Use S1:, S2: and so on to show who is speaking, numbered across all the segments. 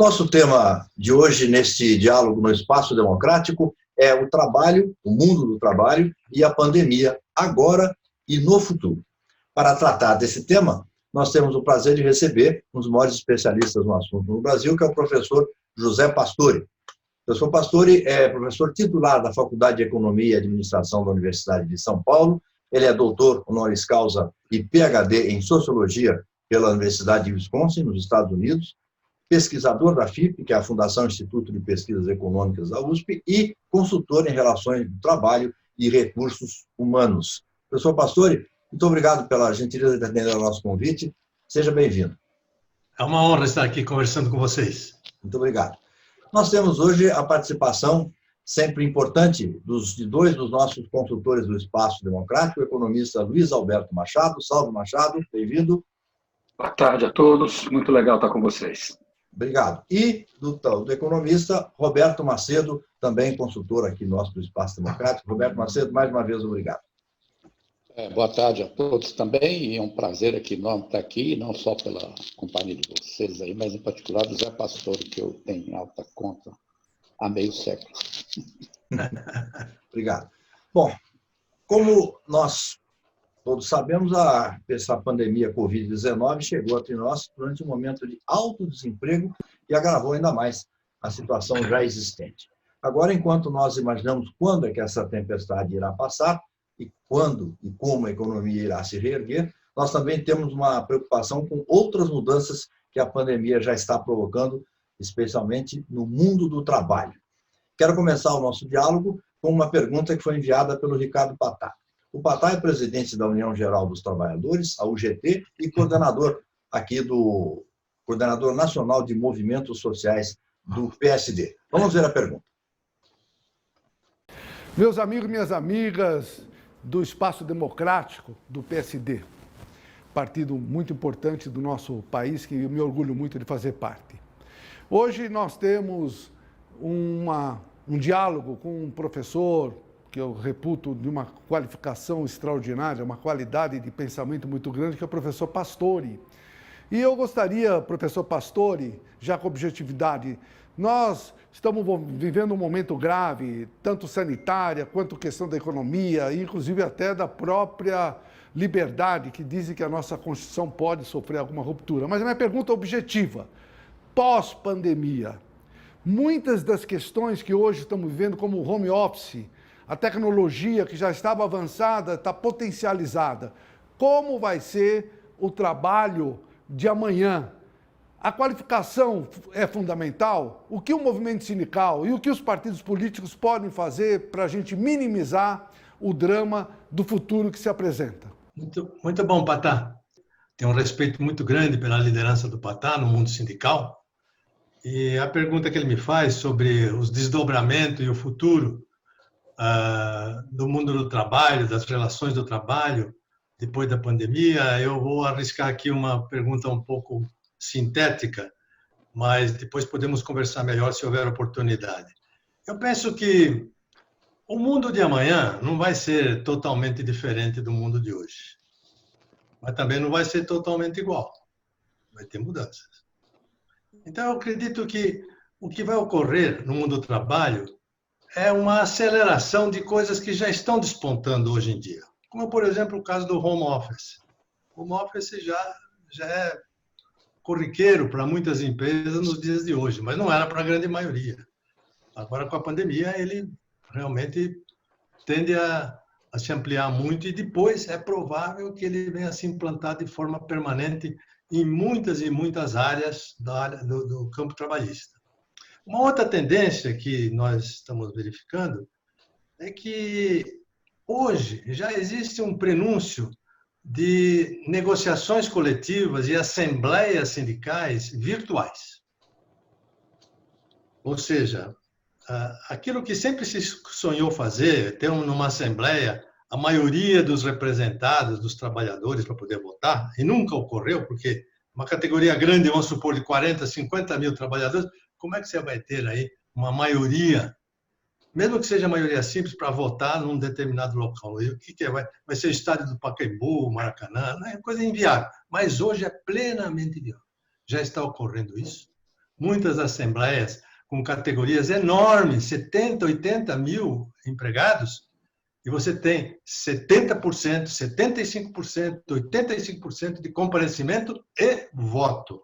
S1: nosso tema de hoje, neste diálogo no Espaço Democrático, é o trabalho, o mundo do trabalho e a pandemia, agora e no futuro. Para tratar desse tema, nós temos o prazer de receber um dos maiores especialistas no assunto no Brasil, que é o professor José Pastore. O professor Pastore é professor titular da Faculdade de Economia e Administração da Universidade de São Paulo. Ele é doutor honoris causa e PhD em Sociologia pela Universidade de Wisconsin, nos Estados Unidos, pesquisador da FIP, que é a Fundação Instituto de Pesquisas Econômicas da USP, e consultor em relações do trabalho e recursos humanos. Professor Pastore, muito obrigado pela gentileza de atender ao nosso convite. Seja bem-vindo.
S2: É uma honra estar aqui conversando com vocês.
S1: Muito obrigado. Nós temos hoje a participação sempre importante de dois dos nossos consultores do Espaço Democrático, o economista Luiz Alberto Machado. Salve, Machado, bem-vindo.
S3: Boa tarde a todos, muito legal estar com vocês.
S1: Obrigado. E do economista Roberto Macedo, também consultor aqui nosso do Espaço Democrático. Roberto Macedo, mais uma vez, obrigado.
S4: Boa tarde a todos também, e é um prazer aqui enorme estar aqui, não só pela companhia de vocês aí, mas em particular do Zé Pastore, que eu tenho em alta conta há meio século.
S1: Obrigado. Bom, como nós todos sabemos, essa pandemia Covid-19 chegou entre nós durante um momento de alto desemprego e agravou ainda mais a situação já existente. Agora, enquanto nós imaginamos quando é que essa tempestade irá passar e quando e como a economia irá se reerguer, nós também temos uma preocupação com outras mudanças que a pandemia já está provocando, especialmente no mundo do trabalho. Quero começar o nosso diálogo com uma pergunta que foi enviada pelo Ricardo Patá. O Patá é presidente da União Geral dos Trabalhadores, a UGT, e coordenador coordenador nacional de movimentos sociais do PSD. Vamos ver a pergunta.
S5: Meus amigos e minhas amigas do Espaço Democrático do PSD, partido muito importante do nosso país, que eu me orgulho muito de fazer parte. Hoje nós temos um diálogo com um professor que eu reputo de uma qualificação extraordinária, uma qualidade de pensamento muito grande, que é o professor Pastore. E eu gostaria, professor Pastore, já com objetividade, nós estamos vivendo um momento grave, tanto sanitária quanto questão da economia, inclusive até da própria liberdade, que dizem que a nossa Constituição pode sofrer alguma ruptura. Mas a minha pergunta é objetiva. Pós-pandemia, muitas das questões que hoje estamos vivendo, como o home office, a tecnologia que já estava avançada, está potencializada. Como vai ser o trabalho de amanhã? A qualificação é fundamental? O que o movimento sindical e o que os partidos políticos podem fazer para a gente minimizar o drama do futuro que se apresenta?
S2: Muito bom, Patá. Tenho um respeito muito grande pela liderança do Patá no mundo sindical. E a pergunta que ele me faz sobre os desdobramentos e o futuro do mundo do trabalho, das relações do trabalho, depois da pandemia, eu vou arriscar aqui uma pergunta um pouco sintética, mas depois podemos conversar melhor se houver oportunidade. Eu penso que o mundo de amanhã não vai ser totalmente diferente do mundo de hoje, mas também não vai ser totalmente igual. Vai ter mudanças. Então, eu acredito que o que vai ocorrer no mundo do trabalho é uma aceleração de coisas que já estão despontando hoje em dia. Como, por exemplo, o caso do home office. O home office já é corriqueiro para muitas empresas nos dias de hoje, mas não era para a grande maioria. Agora, com a pandemia, ele realmente tende a se ampliar muito e depois é provável que ele venha a se implantar de forma permanente em muitas e muitas áreas do campo trabalhista. Uma outra tendência que nós estamos verificando é que hoje já existe um prenúncio de negociações coletivas e assembleias sindicais virtuais. Ou seja, aquilo que sempre se sonhou fazer, ter numa assembleia a maioria dos representados, dos trabalhadores para poder votar, e nunca ocorreu, porque uma categoria grande, vamos supor, de 40, 50 mil trabalhadores, como é que você vai ter aí uma maioria, mesmo que seja maioria simples, para votar num determinado local? E o que é? Vai ser o estádio do Pacaembu, Maracanã? Não é coisa inviável. Mas hoje é plenamente viável. Já está ocorrendo isso. muitas assembleias com categorias enormes, 70, 80 mil empregados, e você tem 70%, 75%, 85% de comparecimento e voto.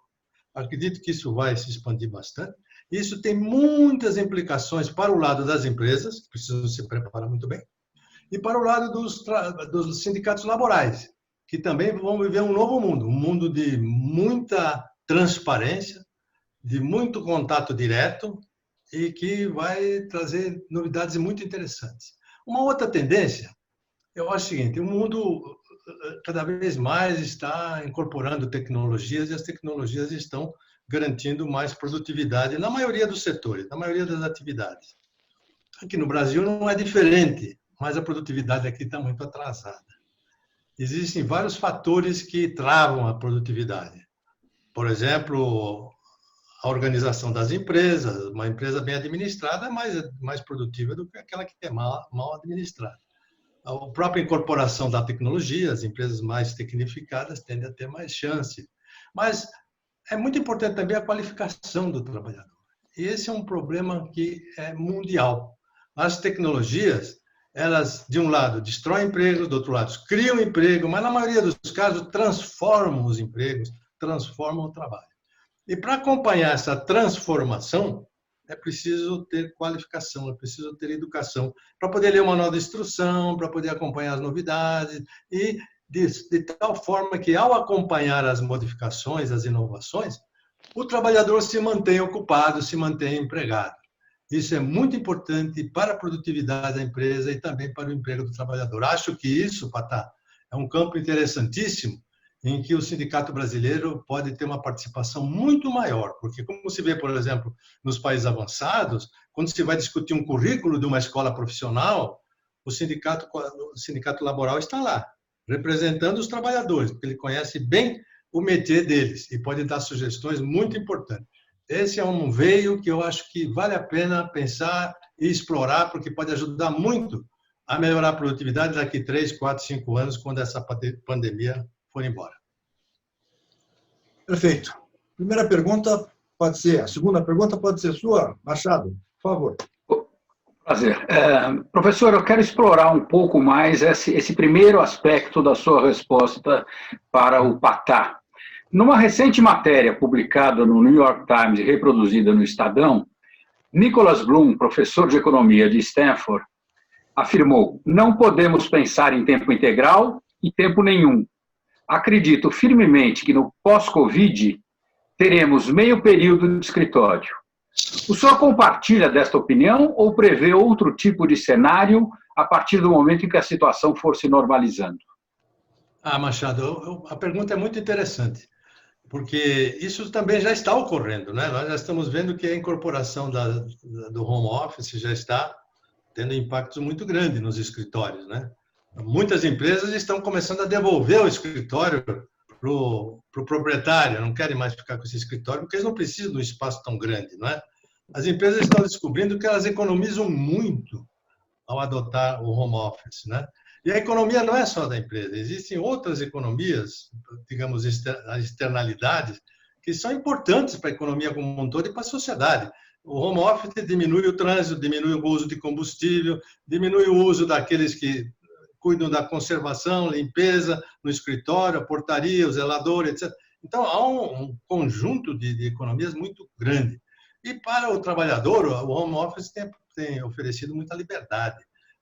S2: Acredito que isso vai se expandir bastante. Isso tem muitas implicações para o lado das empresas, que precisam se preparar muito bem, e para o lado dos sindicatos laborais, que também vão viver um novo mundo, um mundo de muita transparência, de muito contato direto e que vai trazer novidades muito interessantes. Uma outra tendência, eu acho o seguinte, o mundo cada vez mais está incorporando tecnologias e as tecnologias estão garantindo mais produtividade na maioria dos setores, na maioria das atividades. Aqui no Brasil não é diferente, mas a produtividade aqui está muito atrasada. Existem vários fatores que travam a produtividade. Por exemplo, a organização das empresas. Uma empresa bem administrada é mais produtiva do que aquela que é mal administrada. A própria incorporação da tecnologia, as empresas mais tecnificadas tendem a ter mais chance. Mas é muito importante também a qualificação do trabalhador. E esse é um problema que é mundial. As tecnologias, elas, de um lado, destroem empregos, do outro lado, criam emprego, mas, na maioria dos casos, transformam os empregos, transformam o trabalho. E, para acompanhar essa transformação, é preciso ter qualificação, é preciso ter educação, para poder ler o manual de instrução, para poder acompanhar as novidades, e de tal forma que, ao acompanhar as modificações, as inovações, o trabalhador se mantém ocupado, se mantém empregado. Isso é muito importante para a produtividade da empresa e também para o emprego do trabalhador. Acho que isso, Patá, é um campo interessantíssimo em que o sindicato brasileiro pode ter uma participação muito maior, porque, como se vê, por exemplo, nos países avançados, quando se vai discutir um currículo de uma escola profissional, o sindicato laboral está lá, representando os trabalhadores, porque ele conhece bem o métier deles e pode dar sugestões muito importantes. Esse é um veio que eu acho que vale a pena pensar e explorar, porque pode ajudar muito a melhorar a produtividade daqui 3, 4, 5 anos, quando essa pandemia for embora.
S1: Perfeito. Primeira pergunta pode ser, a segunda pergunta pode ser sua, Machado, por favor.
S3: Prazer. Professor, eu quero explorar um pouco mais esse primeiro aspecto da sua resposta para o Patá. Numa recente matéria publicada no New York Times e reproduzida no Estadão, Nicholas Bloom, professor de economia de Stanford, afirmou: não podemos pensar em tempo integral e tempo nenhum. Acredito firmemente que no pós-Covid teremos meio período de escritório. O senhor compartilha desta opinião ou prevê outro tipo de cenário a partir do momento em que a situação for se normalizando?
S2: Machado, a pergunta é muito interessante, porque isso também já está ocorrendo, né? Nós já estamos vendo que a incorporação do home office já está tendo impactos muito grandes nos escritórios, né? Muitas empresas estão começando a devolver o escritório para o proprietário, não querem mais ficar com esse escritório, porque eles não precisam de um espaço tão grande, não é? As empresas estão descobrindo que elas economizam muito ao adotar o home office, né? E a economia não é só da empresa, existem outras economias, digamos, as externalidades, que são importantes para a economia como um todo e para a sociedade. O home office diminui o trânsito, diminui o uso de combustível, diminui o uso daqueles que cuidam da conservação, limpeza no escritório, a portaria, o zelador, etc. Então, há um conjunto de economias muito grande. E para o trabalhador, o home office tem oferecido muita liberdade,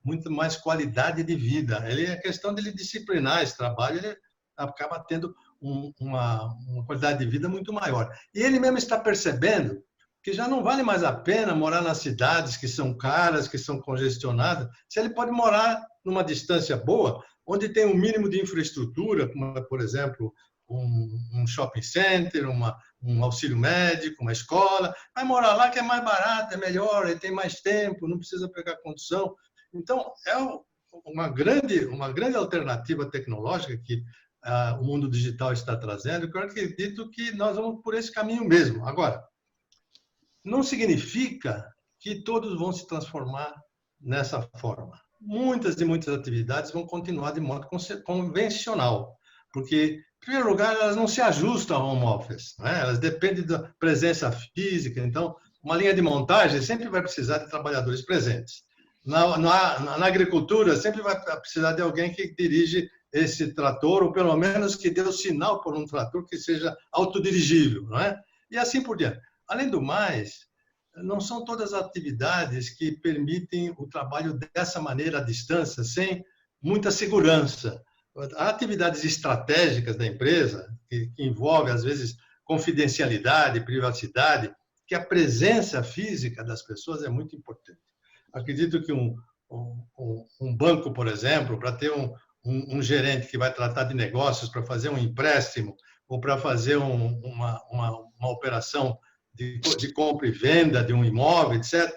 S2: muito mais qualidade de vida. É questão dele disciplinar esse trabalho, ele acaba tendo uma qualidade de vida muito maior. E ele mesmo está percebendo que já não vale mais a pena morar nas cidades que são caras, que são congestionadas, se ele pode morar numa distância boa, onde tem um mínimo de infraestrutura, como, por exemplo, um shopping center, um auxílio médico, uma escola, vai morar lá que é mais barato, é melhor, ele tem mais tempo, não precisa pegar condução. Então, é uma grande alternativa tecnológica que o mundo digital está trazendo, que eu acredito que nós vamos por esse caminho mesmo. Agora, não significa que todos vão se transformar nessa forma. Muitas atividades vão continuar de modo convencional, porque, em primeiro lugar, elas não se ajustam ao home office, né? Elas dependem da presença física. Então, uma linha de montagem sempre vai precisar de trabalhadores presentes. Na agricultura, sempre vai precisar de alguém que dirige esse trator, ou pelo menos que dê o sinal por um trator que seja autodirigível, não é? E assim por diante. Além do mais, não são todas as atividades que permitem o trabalho dessa maneira à distância, sem muita segurança. Há atividades estratégicas da empresa, que envolvem, às vezes, confidencialidade, privacidade, que a presença física das pessoas é muito importante. Acredito que um banco, por exemplo, para ter um gerente que vai tratar de negócios, para fazer um empréstimo ou para fazer uma operação de compra e venda de um imóvel, etc.,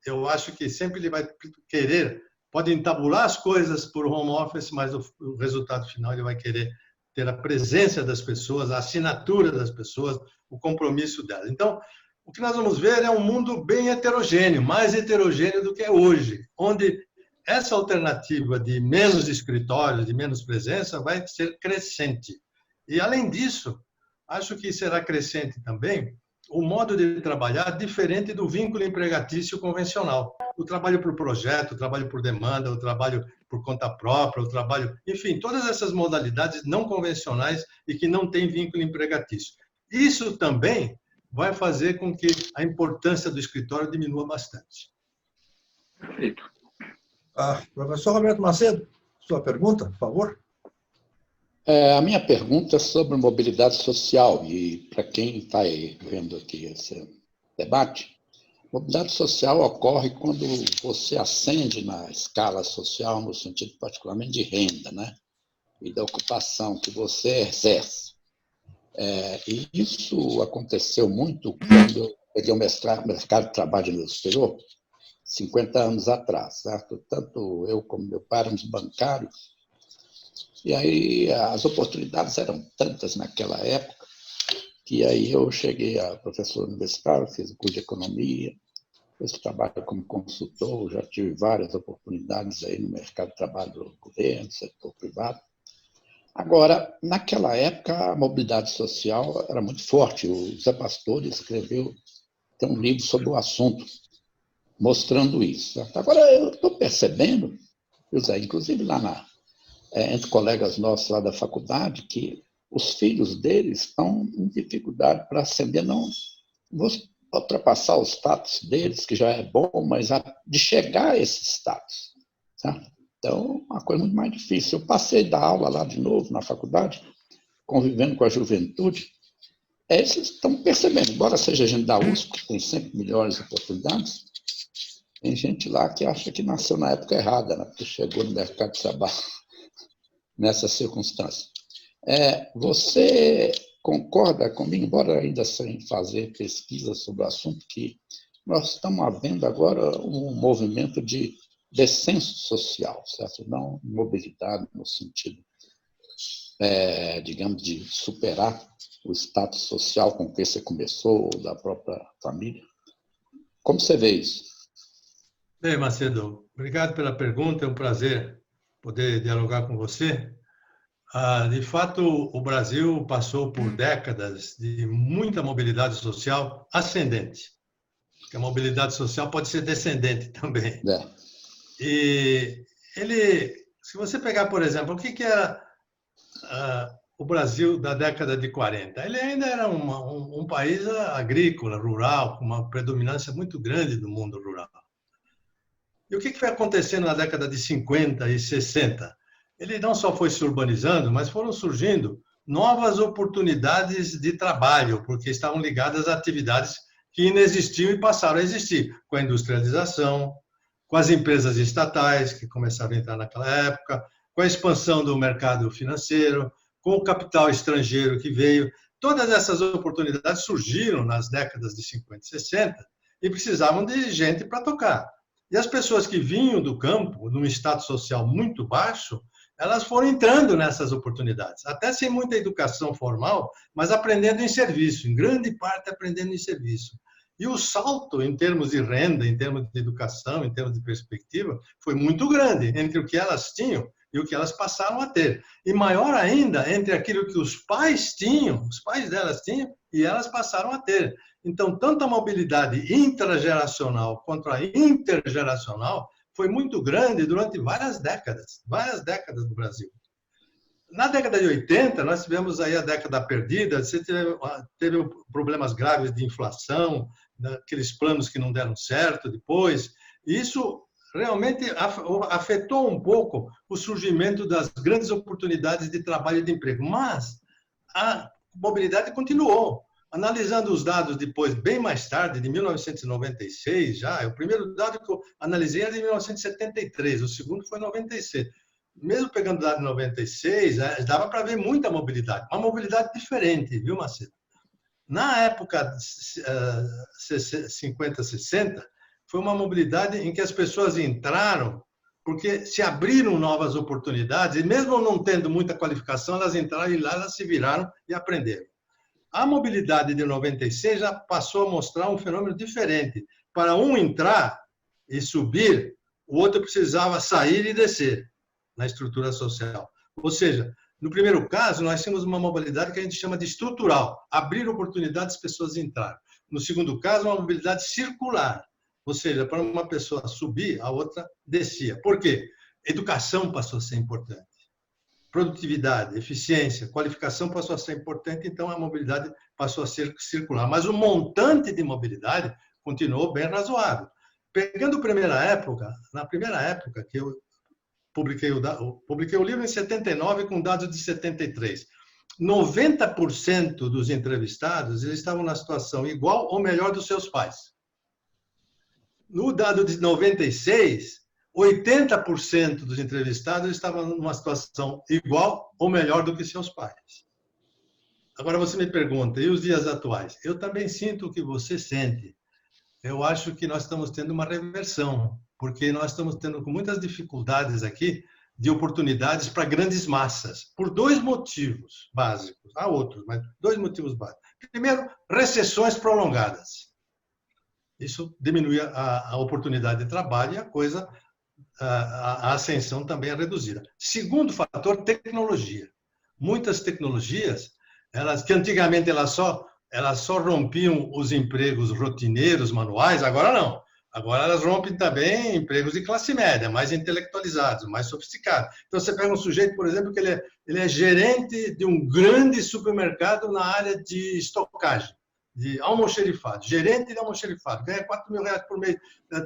S2: eu acho que sempre ele vai querer, pode entabular as coisas por home office, mas o resultado final ele vai querer ter a presença das pessoas, a assinatura das pessoas, o compromisso delas. Então, o que nós vamos ver é um mundo bem heterogêneo, mais heterogêneo do que é hoje, onde essa alternativa de menos escritórios, de menos presença, vai ser crescente. E, além disso, acho que será crescente também o modo de trabalhar diferente do vínculo empregatício convencional. O trabalho por projeto, o trabalho por demanda, o trabalho por conta própria, o trabalho... Enfim, todas essas modalidades não convencionais e que não têm vínculo empregatício. Isso também vai fazer com que a importância do escritório diminua bastante.
S3: Perfeito.
S1: Professor Roberto Macedo, sua pergunta, por favor.
S4: A minha pergunta é sobre mobilidade social, e para quem está vendo aqui esse debate, mobilidade social ocorre quando você ascende na escala social, no sentido particularmente de renda, né? E da ocupação que você exerce. E isso aconteceu muito quando eu peguei o mercado de trabalho no exterior, 50 anos atrás, certo? Tanto eu como meu pai éramos bancários, e aí as oportunidades eram tantas naquela época, que aí eu cheguei a professor universitário, fiz o curso de economia, fiz trabalho como consultor, já tive várias oportunidades aí no mercado de trabalho do governo, setor privado. Agora, naquela época, a mobilidade social era muito forte. O Zé Pastore tem um livro sobre o assunto, mostrando isso. Certo? Agora, eu estou percebendo, José, inclusive lá entre colegas nossos lá da faculdade, que os filhos deles estão em dificuldade para ascender, não vou ultrapassar o status deles, que já é bom, mas de chegar a esse status. Certo? Então, uma coisa muito mais difícil. Eu passei da aula lá de novo, na faculdade, convivendo com a juventude. Eles estão percebendo, embora seja gente da USP, que tem sempre melhores oportunidades, tem gente lá que acha que nasceu na época errada, né? Porque chegou no mercado de trabalho nessas circunstâncias. Você concorda comigo, embora ainda sem fazer pesquisa sobre o assunto, que nós estamos vendo agora um movimento de descenso social, certo? Não mobilidade no sentido, digamos, de superar o status social com que você começou, ou da própria família. Como você vê isso?
S2: Bem, Macedo, obrigado pela pergunta, é um prazer poder dialogar com você. De fato, o Brasil passou por décadas de muita mobilidade social ascendente, porque a mobilidade social pode ser descendente também. E se você pegar, por exemplo, o que era o Brasil da década de 40? Ele ainda era um país agrícola, rural, com uma predominância muito grande do mundo rural. E o que foi acontecendo na década de 50 e 60? Ele não só foi se urbanizando, mas foram surgindo novas oportunidades de trabalho, porque estavam ligadas a atividades que inexistiam e passaram a existir, com a industrialização, com as empresas estatais, que começaram a entrar naquela época, com a expansão do mercado financeiro, com o capital estrangeiro que veio. Todas essas oportunidades surgiram nas décadas de 50 e 60 e precisavam de gente para tocar. E as pessoas que vinham do campo, num status social muito baixo, elas foram entrando nessas oportunidades, até sem muita educação formal, mas aprendendo em serviço, em grande parte aprendendo em serviço. E o salto em termos de renda, em termos de educação, em termos de perspectiva, foi muito grande entre o que elas tinham e o que elas passaram a ter. E maior ainda entre aquilo que os pais tinham, os pais delas tinham, e elas passaram a ter. Então, tanto a mobilidade intrageracional quanto a intergeracional foi muito grande durante várias décadas no Brasil. Na década de 80, nós tivemos aí a década perdida, você teve problemas graves de inflação, aqueles planos que não deram certo depois. Isso realmente afetou um pouco o surgimento das grandes oportunidades de trabalho e de emprego. Mas a mobilidade continuou. Analisando os dados depois, bem mais tarde, de 1996 já, o primeiro dado que eu analisei era de 1973, o segundo foi em 96. Mesmo pegando o dado de 96, dava para ver muita mobilidade, uma mobilidade diferente, viu, Macedo? Na época 50, 60, foi uma mobilidade em que as pessoas entraram porque se abriram novas oportunidades, e mesmo não tendo muita qualificação, elas entraram e lá elas se viraram e aprenderam. A mobilidade de 96 já passou a mostrar um fenômeno diferente. Para um entrar e subir, o outro precisava sair e descer na estrutura social. Ou seja, no primeiro caso, nós temos uma mobilidade que a gente chama de estrutural, abrir oportunidades, as pessoas entrarem. No segundo caso, uma mobilidade circular, ou seja, para uma pessoa subir, a outra descia. Por quê? Educação passou a ser importante. Produtividade, eficiência, qualificação passou a ser importante, então a mobilidade passou a ser circular. Mas o montante de mobilidade continuou bem razoável. Pegando na primeira época que eu publiquei o livro em 79 com dados de 73, 90% dos entrevistados eles estavam na situação igual ou melhor dos seus pais. No dado de 96, 80% dos entrevistados estavam numa situação igual ou melhor do que seus pais. Agora você me pergunta, e os dias atuais? Eu também sinto o que você sente. Eu acho que nós estamos tendo uma reversão, porque nós estamos tendo com muitas dificuldades aqui de oportunidades para grandes massas, por dois motivos básicos. Há outros, mas dois motivos básicos. Primeiro, recessões prolongadas. Isso diminui a oportunidade de trabalho e a ascensão também é reduzida. Segundo fator, tecnologia. Muitas tecnologias, que antigamente elas só rompiam os empregos rotineiros, manuais, agora não. Agora elas rompem também empregos de classe média, mais intelectualizados, mais sofisticados. Então você pega um sujeito, por exemplo, que ele é gerente de um grande supermercado na área de estocagem, de almoxerifado, gerente de almoxerifado, ganha R$4.000 por mês,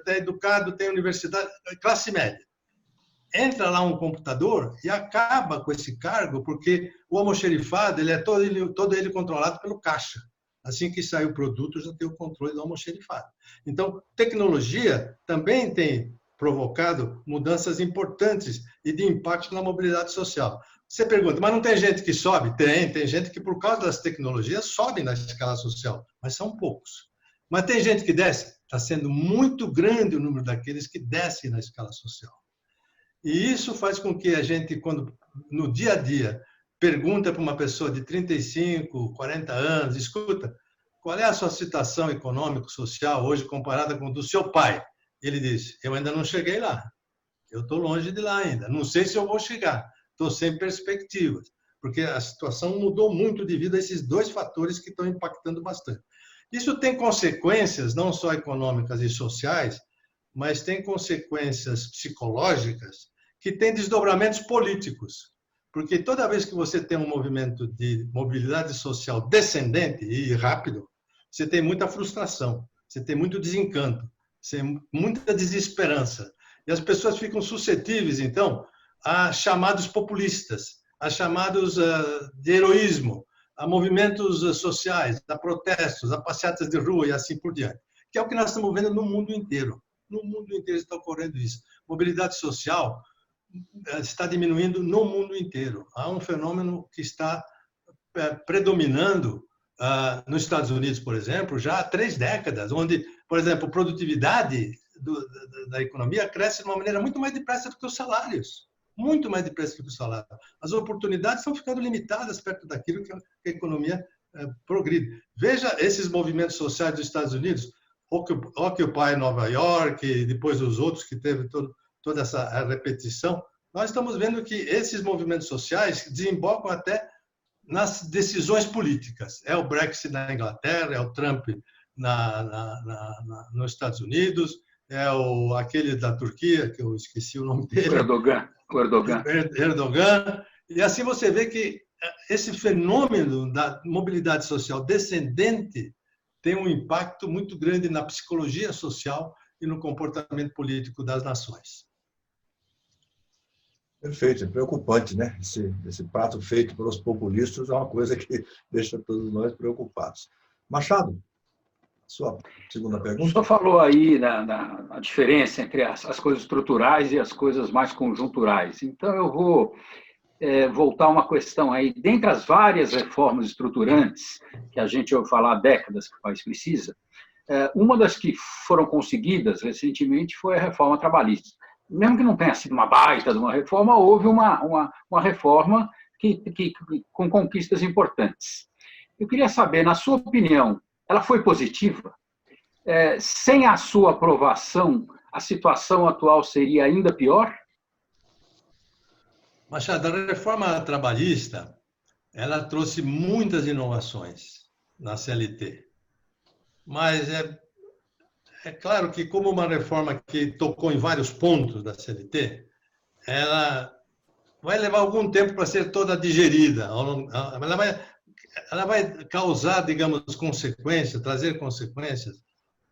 S2: é educado, tem universidade, classe média. Entra lá um computador e acaba com esse cargo, porque o almoxerifado ele é todo ele controlado pelo caixa. Assim que sai o produto, já tem o controle do almoxerifado. Então, tecnologia também tem provocado mudanças importantes e de impacto na mobilidade social. Você pergunta, mas não tem gente que sobe? Tem gente que, por causa das tecnologias, sobe na escala social, mas são poucos. Mas tem gente que desce? Está sendo muito grande o número daqueles que descem na escala social. E isso faz com que a gente, quando no dia a dia, pergunta para uma pessoa de 35, 40 anos, escuta, qual é a sua situação econômico-social hoje comparada com a do seu pai? Ele diz, eu ainda não cheguei lá, eu estou longe de lá ainda, não sei se eu vou chegar, estou sem perspectivas, porque a situação mudou muito devido a esses dois fatores que estão impactando bastante. Isso tem consequências não só econômicas e sociais, mas tem consequências psicológicas que têm desdobramentos políticos. Porque toda vez que você tem um movimento de mobilidade social descendente e rápido, você tem muita frustração, você tem muito desencanto, você tem muita desesperança. E as pessoas ficam suscetíveis, então, a chamados populistas, a chamados de heroísmo, a movimentos sociais, a protestos, a passeatas de rua e assim por diante. Que é o que nós estamos vendo no mundo inteiro. No mundo inteiro está ocorrendo isso. Mobilidade social está diminuindo no mundo inteiro. Há um fenômeno que está predominando nos Estados Unidos, por exemplo, já há 3 décadas, onde, por exemplo, a produtividade da economia cresce de uma maneira muito mais depressa do que os salários. Muito mais depressa do que o salário. As oportunidades estão ficando limitadas perto daquilo que a economia progride. Veja esses movimentos sociais dos Estados Unidos, Occupy Nova York, e depois os outros que teve toda essa repetição. nós estamos vendo que esses movimentos sociais desembocam até nas decisões políticas. É o Brexit na Inglaterra, é o Trump nos Estados Unidos, é aquele da Turquia, que eu esqueci o nome dele.
S3: O Erdogan.
S2: Erdogan. E assim você vê que esse fenômeno da mobilidade social descendente tem um impacto muito grande na psicologia social e no comportamento político das nações.
S1: Perfeito, é preocupante, né? Esse prato feito pelos populistas é uma coisa que deixa todos nós preocupados. Machado, sua segunda pergunta.
S3: O senhor falou aí na diferença entre as coisas estruturais e as coisas mais conjunturais. Então, eu vou voltar a uma questão aí. Dentre as várias reformas estruturantes que a gente ouve falar há décadas que o país precisa, uma das que foram conseguidas recentemente foi a reforma trabalhista. Mesmo que não tenha sido uma baita de uma reforma, houve uma reforma com conquistas importantes. Eu queria saber, na sua opinião, ela foi positiva? Sem a sua aprovação, a situação atual seria ainda pior?
S2: Machado, a reforma trabalhista, ela trouxe muitas inovações na CLT. Mas é claro que, como uma reforma que tocou em vários pontos da CLT, ela vai levar algum tempo para ser toda digerida. Ela vai causar, digamos, consequências, trazer consequências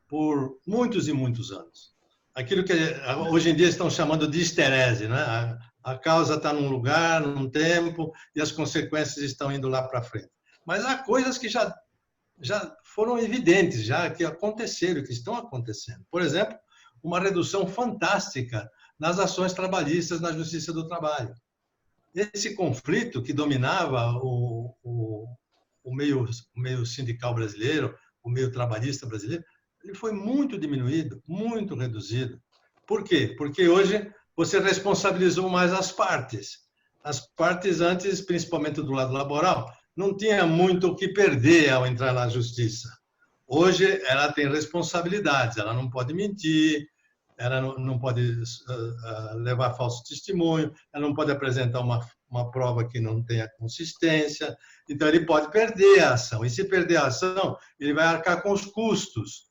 S2: por muitos e muitos anos. Aquilo que hoje em dia estão chamando de esterese, né? A causa está num lugar, num tempo, e as consequências estão indo lá para frente. Mas há coisas que já foram evidentes, já que aconteceram, que estão acontecendo. Por exemplo, uma redução fantástica nas ações trabalhistas na Justiça do Trabalho. Esse conflito que dominava o meio sindical brasileiro, o meio trabalhista brasileiro, ele foi muito diminuído, muito reduzido. Por quê? Porque hoje você responsabilizou mais as partes. As partes antes, principalmente do lado laboral, não tinha muito o que perder ao entrar na justiça. Hoje, ela tem responsabilidades, ela não pode mentir, ela não pode levar falso testemunho, ela não pode apresentar uma prova que não tenha consistência, então ele pode perder a ação. E se perder a ação, ele vai arcar com os custos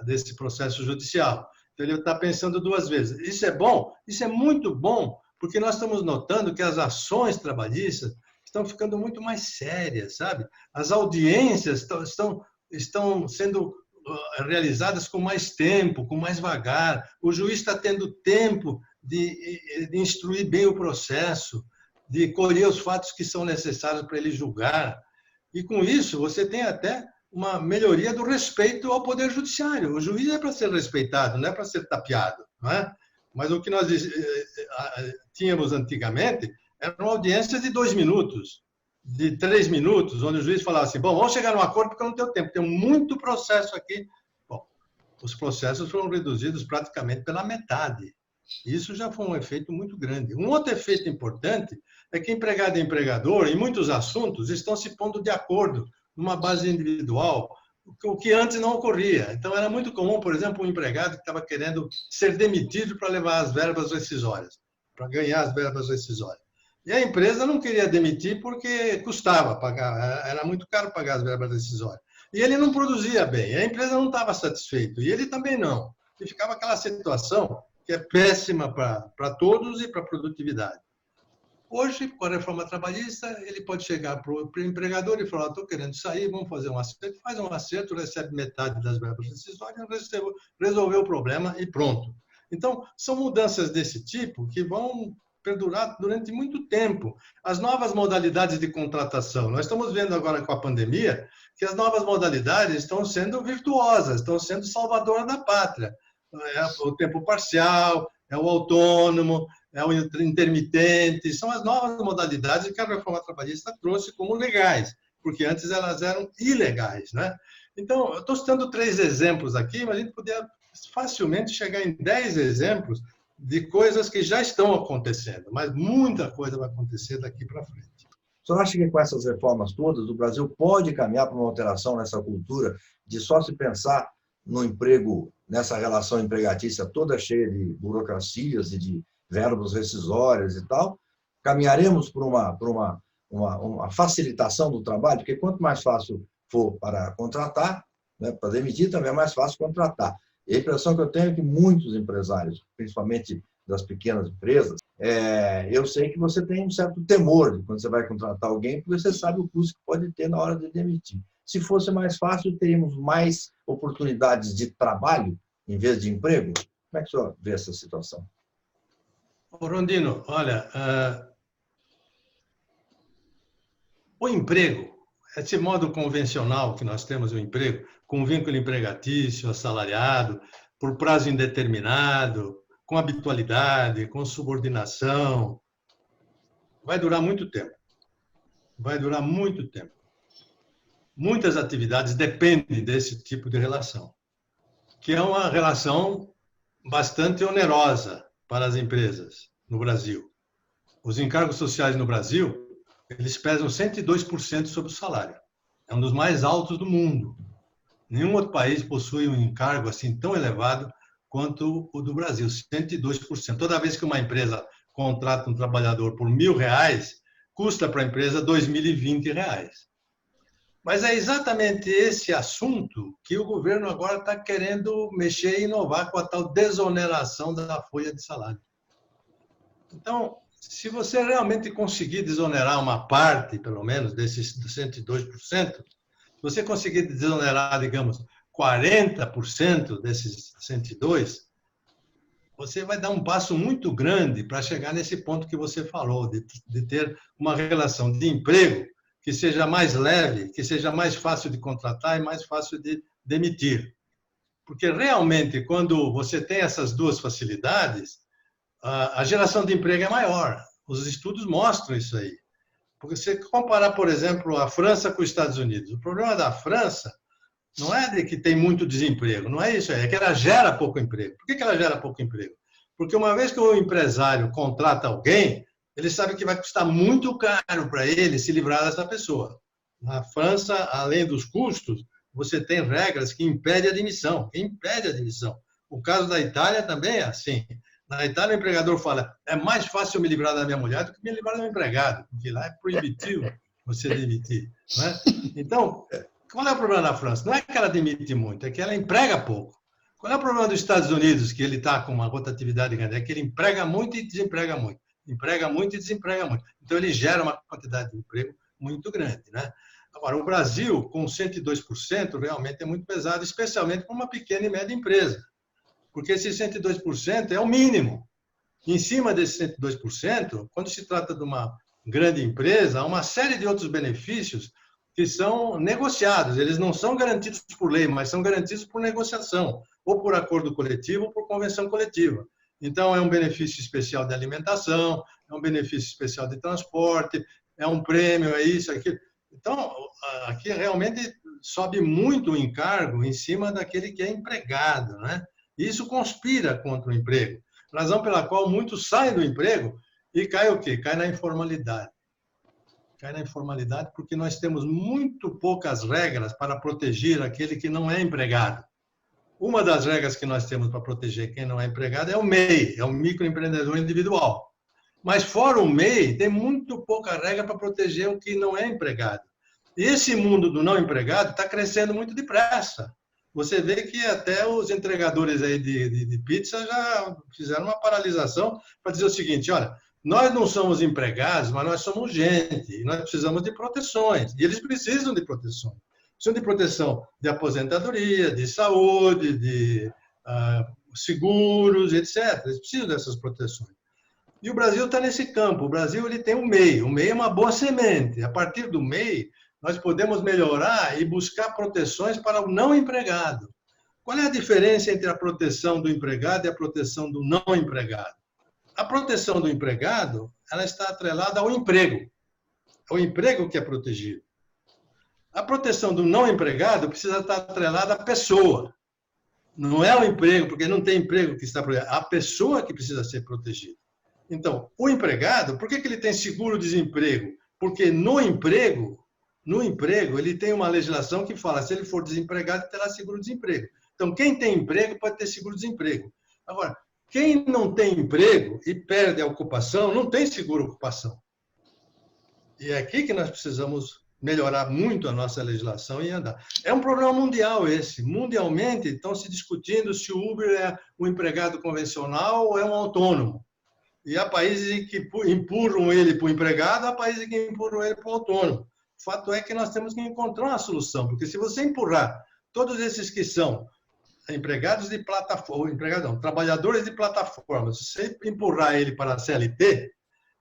S2: desse processo judicial. Então, ele está pensando duas vezes. Isso é bom? Isso é muito bom, porque nós estamos notando que as ações trabalhistas estão ficando muito mais sérias, sabe? As audiências estão sendo realizadas com mais tempo, com mais vagar. O juiz está tendo tempo de instruir bem o processo, de colher os fatos que são necessários para ele julgar. E, com isso, você tem até uma melhoria do respeito ao Poder Judiciário. O juiz é para ser respeitado, não é para ser tapeado, não é? Mas o que nós tínhamos antigamente eram audiências de 2 minutos, de 3 minutos, onde o juiz falava assim, bom, vamos chegar num acordo porque eu não tenho tempo, tem muito processo aqui. Bom, os processos foram reduzidos praticamente pela metade. Isso já foi um efeito muito grande. Um outro efeito importante é que empregado e empregador, em muitos assuntos, estão se pondo de acordo numa base individual, o que antes não ocorria. Então, era muito comum, por exemplo, um empregado que estava querendo ser demitido para levar as verbas rescisórias, para ganhar as verbas rescisórias. E a empresa não queria demitir porque custava pagar, era muito caro pagar as verbas rescisórias. E ele não produzia bem, a empresa não estava satisfeita, e ele também não. E ficava aquela situação que é péssima para todos e para a produtividade. Hoje, com a reforma trabalhista, ele pode chegar para o empregador e falar, estou querendo sair, vamos fazer um acerto, faz um acerto, recebe metade das verbas rescisórias, resolveu o problema e pronto. Então, são mudanças desse tipo que vão perdurar durante muito tempo. As novas modalidades de contratação, nós estamos vendo agora com a pandemia que as novas modalidades estão sendo virtuosas, estão sendo salvadoras da pátria. É o tempo parcial, é o autônomo, é o intermitente, são as novas modalidades que a reforma trabalhista trouxe como legais, porque antes elas eram ilegais, né? Então, eu estou citando 3 exemplos aqui, mas a gente poderia facilmente chegar em 10 exemplos de coisas que já estão acontecendo, mas muita coisa vai acontecer daqui para frente.
S1: O senhor acha que com essas reformas todas, o Brasil pode caminhar para uma alteração nessa cultura de só se pensar no emprego, nessa relação empregatícia toda cheia de burocracias e de verbas rescisórias e tal, caminharemos por uma facilitação do trabalho, porque quanto mais fácil for para contratar, né, para demitir também é mais fácil contratar. E a impressão que eu tenho é que muitos empresários, principalmente das pequenas empresas, eu sei que você tem um certo temor de quando você vai contratar alguém, porque você sabe o custo que pode ter na hora de demitir. Se fosse mais fácil, teríamos mais oportunidades de trabalho em vez de emprego? Como é que o senhor vê essa situação?
S2: Rondino, olha, o emprego, esse modo convencional que nós temos o emprego, com vínculo empregatício, assalariado, por prazo indeterminado, com habitualidade, com subordinação, vai durar muito tempo. Vai durar muito tempo. Muitas atividades dependem desse tipo de relação, que é uma relação bastante onerosa para as empresas no Brasil. Os encargos sociais no Brasil, eles pesam 102% sobre o salário. É um dos mais altos do mundo. Nenhum outro país possui um encargo assim tão elevado quanto o do Brasil, 102%. Toda vez que uma empresa contrata um trabalhador por R$1.000, custa para a empresa R$2.020. Mas é exatamente esse assunto que o governo agora está querendo mexer e inovar com a tal desoneração da folha de salário. Então, se você realmente conseguir desonerar uma parte, pelo menos, desses 102%, se você conseguir desonerar, digamos, 40% desses 102%, você vai dar um passo muito grande para chegar nesse ponto que você falou, de ter uma relação de emprego que seja mais leve, que seja mais fácil de contratar e mais fácil de demitir. Porque, realmente, quando você tem essas duas facilidades, a geração de emprego é maior. Os estudos mostram isso aí. Porque se comparar, por exemplo, a França com os Estados Unidos, o problema da França não é de que tem muito desemprego, não é isso aí, é que ela gera pouco emprego. Por que ela gera pouco emprego? Porque uma vez que o empresário contrata alguém, ele sabe que vai custar muito caro para ele se livrar dessa pessoa. Na França, além dos custos, você tem regras que impedem a demissão. O caso da Itália também é assim. Na Itália, o empregador fala, é mais fácil eu me livrar da minha mulher do que me livrar do meu empregado, porque lá é proibitivo você demitir. Não é? Então, qual é o problema da França? Não é que ela demite muito, é que ela emprega pouco. Qual é o problema dos Estados Unidos, que ele está com uma rotatividade grande? É que ele emprega muito e desemprega muito. Emprega muito e desemprega muito. Então, ele gera uma quantidade de emprego muito grande. Né? Agora, o Brasil, com 102%, realmente é muito pesado, especialmente para uma pequena e média empresa. Porque esse 102% é o mínimo. Em cima desse 102%, quando se trata de uma grande empresa, há uma série de outros benefícios que são negociados. Eles não são garantidos por lei, mas são garantidos por negociação, ou por acordo coletivo, ou por convenção coletiva. Então, é um benefício especial de alimentação, é um benefício especial de transporte, é um prêmio, é isso, aquilo. Então, aqui realmente sobe muito o encargo em cima daquele que é empregado, né? Isso conspira contra o emprego, razão pela qual muitos saem do emprego e cai o quê? Cai na informalidade. Cai na informalidade porque nós temos muito poucas regras para proteger aquele que não é empregado. Uma das regras que nós temos para proteger quem não é empregado é o MEI, é o microempreendedor individual. Mas fora o MEI, tem muito pouca regra para proteger o que não é empregado. E esse mundo do não empregado está crescendo muito depressa. Você vê que até os entregadores aí de pizza já fizeram uma paralisação para dizer o seguinte, olha, nós não somos empregados, mas nós somos gente, e nós precisamos de proteções, e eles precisam de proteções. Precisam de proteção de aposentadoria, de saúde, de seguros, etc. Eles precisam dessas proteções. E o Brasil está nesse campo. O Brasil ele tem o MEI. O MEI é uma boa semente. A partir do MEI, nós podemos melhorar e buscar proteções para o não empregado. Qual é a diferença entre a proteção do empregado e a proteção do não empregado? A proteção do empregado, ela está atrelada ao emprego. É o emprego que é protegido. A proteção do não empregado precisa estar atrelada à pessoa. Não é o emprego, porque não tem emprego que está protegido. A pessoa que precisa ser protegida. Então, o empregado, por que ele tem seguro-desemprego? Porque no emprego, ele tem uma legislação que fala, se ele for desempregado, terá seguro-desemprego. Então, quem tem emprego pode ter seguro-desemprego. Agora, Quem não tem emprego e perde a ocupação, não tem seguro-ocupação. E é aqui que nós precisamos melhorar muito a nossa legislação e andar. É um problema mundial esse. Mundialmente estão se discutindo se o Uber é um empregado convencional ou é um autônomo. E há países que empurram ele para o empregado, há países que empurram ele para o autônomo. O fato é que nós temos que encontrar uma solução, porque se você empurrar todos esses que são empregados de plataforma, trabalhadores de plataformas, se você empurrar ele para a CLT,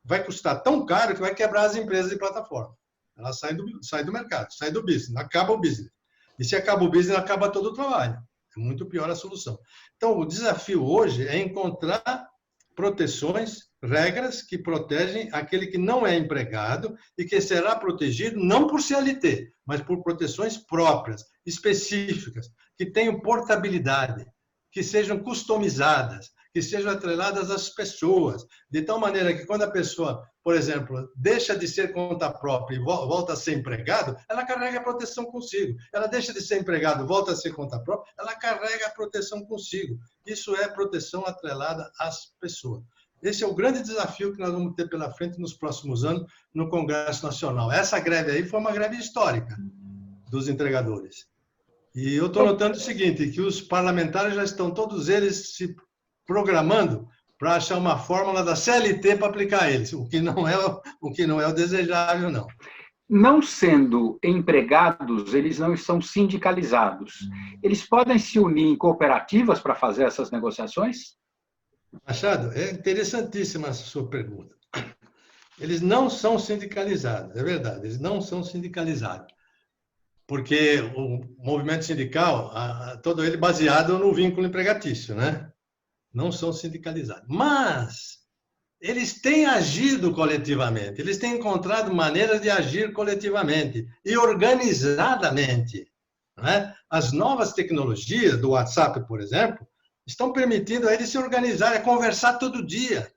S2: vai custar tão caro que vai quebrar as empresas de plataforma. Elas saem do mercado, saem do business, acaba o business. E se acaba o business, acaba todo o trabalho. É muito pior a solução. Então, o desafio hoje é encontrar proteções, regras que protegem aquele que não é empregado e que será protegido não por CLT, mas por proteções próprias, específicas, que tenham portabilidade, que sejam customizadas, que sejam atreladas às pessoas, de tal maneira que quando a pessoa, por exemplo, deixa de ser conta própria e volta a ser empregado, ela carrega a proteção consigo. Ela deixa de ser empregado, volta a ser conta própria, ela carrega a proteção consigo. Isso é proteção atrelada às pessoas. Esse é o grande desafio que nós vamos ter pela frente nos próximos anos no Congresso Nacional. Essa greve aí foi uma greve histórica dos entregadores. E eu estou notando o seguinte, que os parlamentares já estão todos eles se programando para achar uma fórmula da CLT para aplicar eles, o que não é o desejável, não.
S3: Não sendo empregados, eles não estão sindicalizados. Eles podem se unir em cooperativas para fazer essas negociações?
S2: Machado, é interessantíssima essa sua pergunta. Eles não são sindicalizados, é verdade, eles não são sindicalizados. Porque o movimento sindical, todo ele baseado no vínculo empregatício, né? Não são sindicalizados. Mas eles têm agido coletivamente, eles têm encontrado maneiras de agir coletivamente e organizadamente. Né? As novas tecnologias do WhatsApp, por exemplo, estão permitindo a eles se organizarem, conversar todo dia.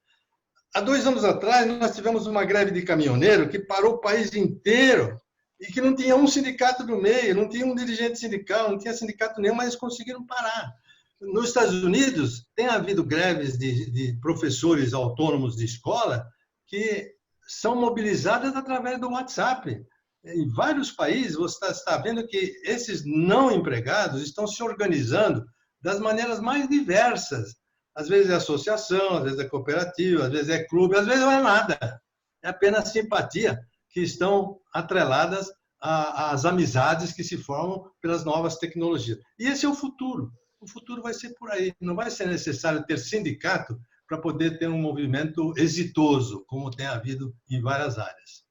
S2: Há 2 anos atrás, nós tivemos uma greve de caminhoneiro que parou o país inteiro e que não tinha um sindicato no meio, não tinha um dirigente sindical, não tinha sindicato nenhum, mas eles conseguiram parar. Nos Estados Unidos, tem havido greves de professores autônomos de escola que são mobilizadas através do WhatsApp. Em vários países, você está vendo que esses não empregados estão se organizando das maneiras mais diversas. Às vezes é associação, às vezes é cooperativa, às vezes é clube, às vezes não é nada. É apenas simpatia que estão atreladas às amizades que se formam pelas novas tecnologias. E esse é o futuro. O futuro vai ser por aí. Não vai ser necessário ter sindicato para poder ter um movimento exitoso, como tem havido em várias áreas.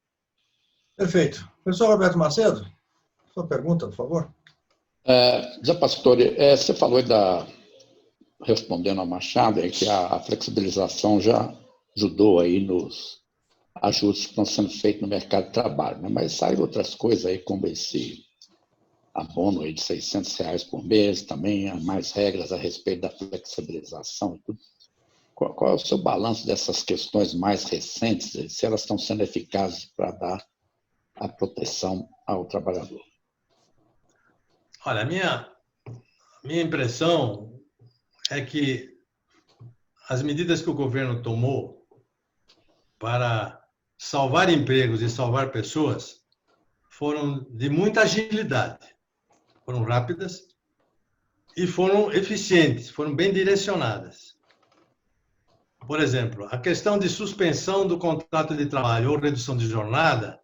S1: Perfeito. Professor Roberto Macedo, sua pergunta, por favor.
S4: Zé Pastore, você falou respondendo a Machado, que a flexibilização já ajudou aí nos ajustes que estão sendo feitos no mercado de trabalho, né? Mas saíram outras coisas aí, como esse abono aí de R$600 por mês, também há mais regras a respeito da flexibilização e tudo. Qual é o seu balanço dessas questões mais recentes, se elas estão sendo eficazes para dar a proteção ao trabalhador?
S2: Olha, a minha impressão é que as medidas que o governo tomou para salvar empregos e salvar pessoas foram de muita agilidade. Foram rápidas e foram eficientes, foram bem direcionadas. Por exemplo, a questão de suspensão do contrato de trabalho ou redução de jornada,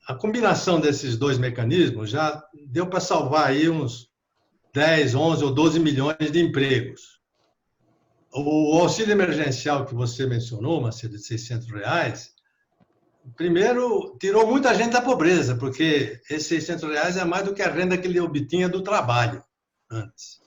S2: a combinação desses dois mecanismos já deu para salvar aí uns 10, 11 ou 12 milhões de empregos. O auxílio emergencial que você mencionou, Macedo, de R$600, primeiro, tirou muita gente da pobreza, porque esses R$600 é mais do que a renda que ele obtinha do trabalho antes.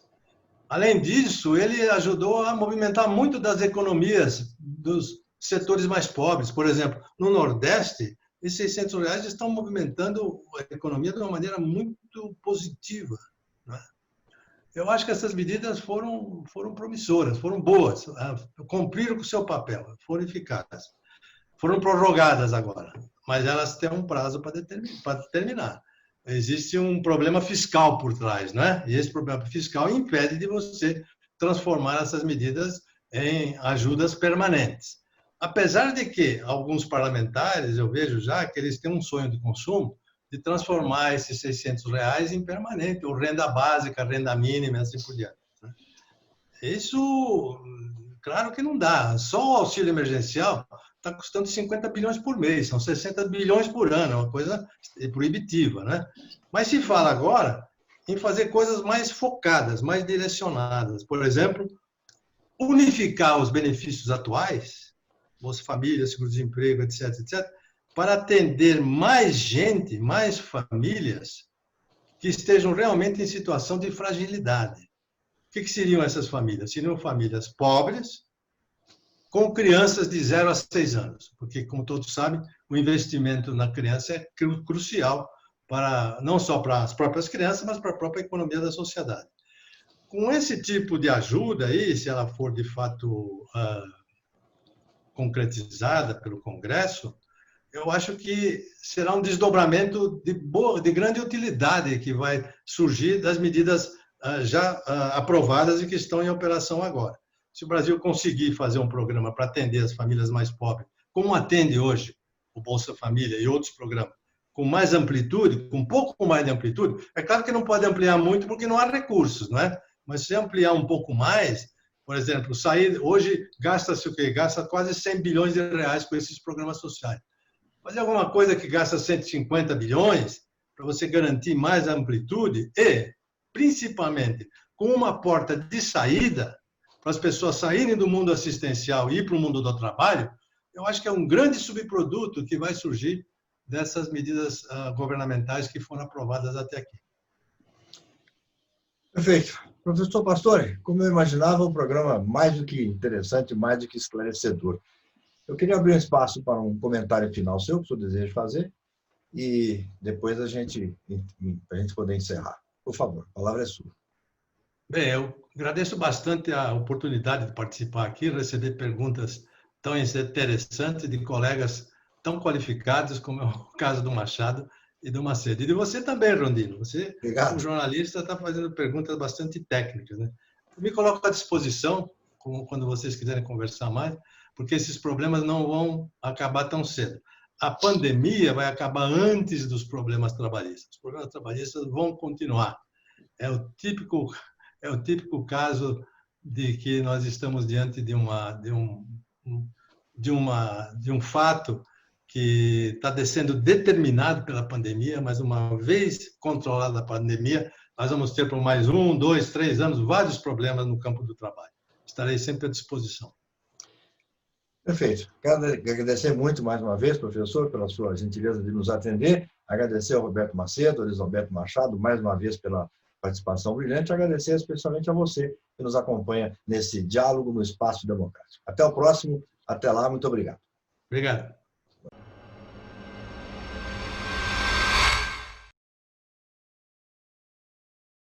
S2: Além disso, ele ajudou a movimentar muito das economias dos setores mais pobres. Por exemplo, no Nordeste, esses R$600 estão movimentando a economia de uma maneira muito positiva. Né? Eu acho que essas medidas foram promissoras, foram boas, cumpriram com o seu papel, foram eficazes. Foram prorrogadas agora, mas elas têm um prazo para terminar. Existe um problema fiscal por trás, né? E esse problema fiscal impede de você transformar essas medidas em ajudas permanentes. Apesar de que alguns parlamentares, eu vejo já que eles têm um sonho de consumo de transformar esses R$600 em permanente, ou renda básica, renda mínima, assim por diante. Isso, claro que não dá. Só o auxílio emergencial está custando 50 bilhões por mês, são 60 bilhões por ano, é uma coisa proibitiva, né? Mas se fala agora em fazer coisas mais focadas, mais direcionadas. Por exemplo, unificar os benefícios atuais, Bolsa Família, seguro-desemprego, etc., etc., para atender mais gente, mais famílias que estejam realmente em situação de fragilidade. O que seriam essas famílias? Seriam famílias pobres, com crianças de 0 a 6 anos, porque, como todos sabem, o investimento na criança é crucial, não só para as próprias crianças, mas para a própria economia da sociedade. Com esse tipo de ajuda aí, se ela for de fato concretizada pelo Congresso, eu acho que será um desdobramento de grande utilidade que vai surgir das medidas já aprovadas e que estão em operação agora. Se o Brasil conseguir fazer um programa para atender as famílias mais pobres, como atende hoje o Bolsa Família e outros programas, com mais amplitude, com um pouco mais de amplitude, é claro que não pode ampliar muito porque não há recursos, não é? Mas se ampliar um pouco mais, por exemplo, hoje gasta-se o quê? Gasta quase 100 bilhões de reais com esses programas sociais. Fazer alguma coisa que gasta 150 bilhões para você garantir mais amplitude e, principalmente, com uma porta de saída para as pessoas saírem do mundo assistencial e ir para o mundo do trabalho, eu acho que é um grande subproduto que vai surgir dessas medidas governamentais que foram aprovadas até aqui.
S1: Perfeito. Professor Pastore, como eu imaginava, um programa mais do que interessante, mais do que esclarecedor. Eu queria abrir um espaço para um comentário final seu, que o senhor deseja fazer, e depois a gente poder encerrar. Por favor, a palavra é sua.
S2: Bem, eu agradeço bastante a oportunidade de participar aqui, receber perguntas tão interessantes de colegas tão qualificados, como é o caso do Machado e do Macedo. E de você também, Rondino. Você, como jornalista, está fazendo perguntas bastante técnicas, né? Eu me coloco à disposição, quando vocês quiserem conversar mais, porque esses problemas não vão acabar tão cedo. A pandemia vai acabar antes dos problemas trabalhistas. Os problemas trabalhistas vão continuar. É o típico caso de que nós estamos diante de um fato que está sendo determinado pela pandemia, mas uma vez controlada a pandemia, nós vamos ter por mais 1, 2, 3 anos vários problemas no campo do trabalho. Estarei sempre à disposição.
S1: Perfeito. Quero agradecer muito mais uma vez, professor, pela sua gentileza de nos atender. Agradecer ao Roberto Macedo, ao Elisalberto Machado, mais uma vez pela participação brilhante. Agradecer especialmente a você que nos acompanha nesse diálogo no Espaço Democrático. Até o próximo. Até lá. Muito obrigado.
S2: Obrigado.